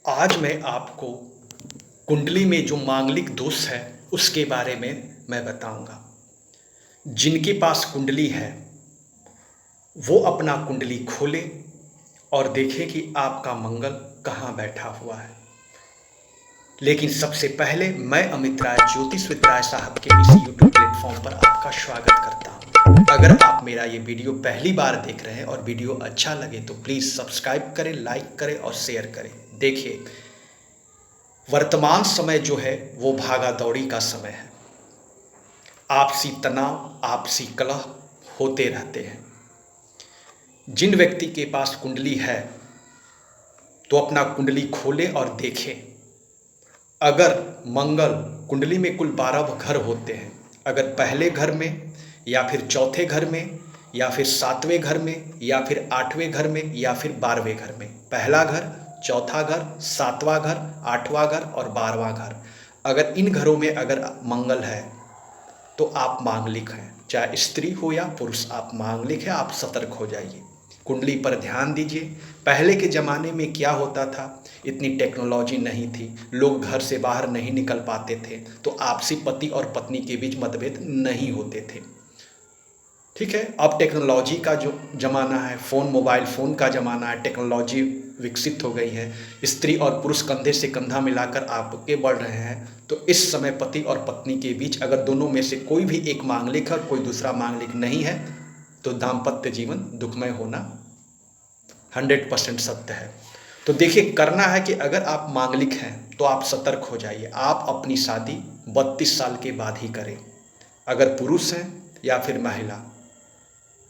आज मैं आपको कुंडली में जो मांगलिक दोष है उसके बारे में मैं बताऊंगा। जिनके पास कुंडली है वो अपना कुंडली खोले और देखें कि आपका मंगल कहाँ बैठा हुआ है। लेकिन सबसे पहले मैं अमित राय ज्योतिष विद राय साहब के इस यूट्यूब प्लेटफॉर्म पर आपका स्वागत करता हूँ। अगर आप मेरा ये वीडियो पहली बार देख रहे हैं और वीडियो अच्छा लगे तो प्लीज़ सब्सक्राइब करें, लाइक करें और शेयर करें। देखिए, वर्तमान समय जो है वो भागा दौड़ी का समय है। आपसी तनाव, आपसी कलह होते रहते हैं। जिन व्यक्ति के पास कुंडली है तो अपना कुंडली खोले और देखें। अगर मंगल कुंडली में कुल 12 घर होते हैं, अगर पहले घर में या फिर चौथे घर में या फिर 7वें घर में या फिर 8वें घर में या फिर 12वें घर में, पहला घर, चौथा घर, 7वां घर, 8वां घर और 12वां घर, अगर इन घरों में अगर मंगल है तो आप मांगलिक हैं। चाहे स्त्री हो या पुरुष, आप मांगलिक हैं। आप सतर्क हो जाइए, कुंडली पर ध्यान दीजिए। पहले के ज़माने में क्या होता था, इतनी टेक्नोलॉजी नहीं थी, लोग घर से बाहर नहीं निकल पाते थे, तो आपसी पति और पत्नी के बीच मतभेद नहीं होते थे। ठीक है, अब टेक्नोलॉजी का जो ज़माना है, मोबाइल फ़ोन का ज़माना है, टेक्नोलॉजी विकसित हो गई है, स्त्री और पुरुष कंधे से कंधा मिलाकर आगे बढ़ रहे हैं। तो इस समय पति और पत्नी के बीच अगर दोनों में से कोई भी एक मांगलिक है और कोई दूसरा मांगलिक नहीं है तो दाम्पत्य जीवन दुखमय होना 100% सत्य है। तो देखिए, करना है कि अगर आप मांगलिक हैं तो आप सतर्क हो जाइए। आप अपनी शादी 32 साल के बाद ही करें। अगर पुरुष हैं या फिर महिला,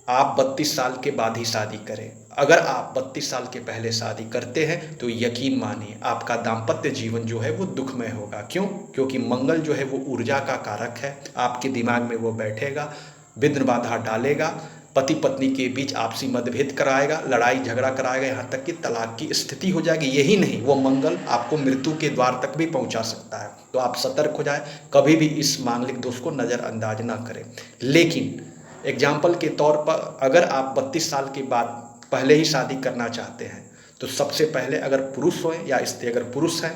आप 32 साल के बाद ही शादी करें। अगर आप 32 साल के पहले शादी करते हैं तो यकीन मानिए आपका दाम्पत्य जीवन जो है वो दुखमय होगा। क्यों? क्योंकि मंगल जो है वो ऊर्जा का कारक है। आपके दिमाग में वो बैठेगा, विघ्न बाधा डालेगा, पति पत्नी के बीच आपसी मतभेद कराएगा, लड़ाई झगड़ा कराएगा, यहाँ तक कि तलाक की स्थिति हो जाएगी। यही नहीं, वो मंगल आपको मृत्यु के द्वार तक भी पहुँचा सकता है। तो आप सतर्क हो जाए, कभी भी इस मांगलिक दोष को नज़रअंदाज ना करें। लेकिन एग्जाम्पल के तौर पर अगर आप 32 साल के बाद पहले ही शादी करना चाहते हैं तो सबसे पहले, अगर पुरुष हो या स्त्री अगर पुरुष हैं,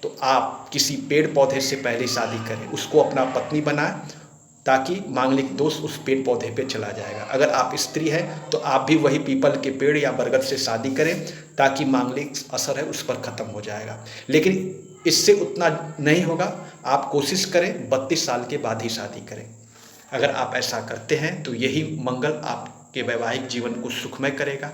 तो आप किसी पेड़ पौधे से पहले शादी करें, उसको अपना पत्नी बनाएं, ताकि मांगलिक दोष उस पेड़ पौधे पे चला जाएगा। अगर आप स्त्री हैं तो आप भी वही पीपल के पेड़ या बरगद से शादी करें, ताकि मांगलिक असर है उस पर ख़त्म हो जाएगा। लेकिन इससे उतना नहीं होगा, आप कोशिश करें 32 साल के बाद ही शादी करें। अगर आप ऐसा करते हैं तो यही मंगल आपके वैवाहिक जीवन को सुखमय करेगा।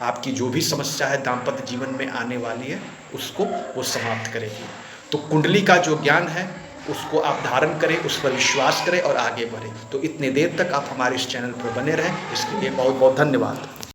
आपकी जो भी समस्या है दाम्पत्य जीवन में आने वाली है उसको वो समाप्त करेगी। तो कुंडली का जो ज्ञान है उसको आप धारण करें, उस पर विश्वास करें और आगे बढ़ें। तो इतने देर तक आप हमारे इस चैनल पर बने रहें, इसके लिए बहुत बहुत धन्यवाद।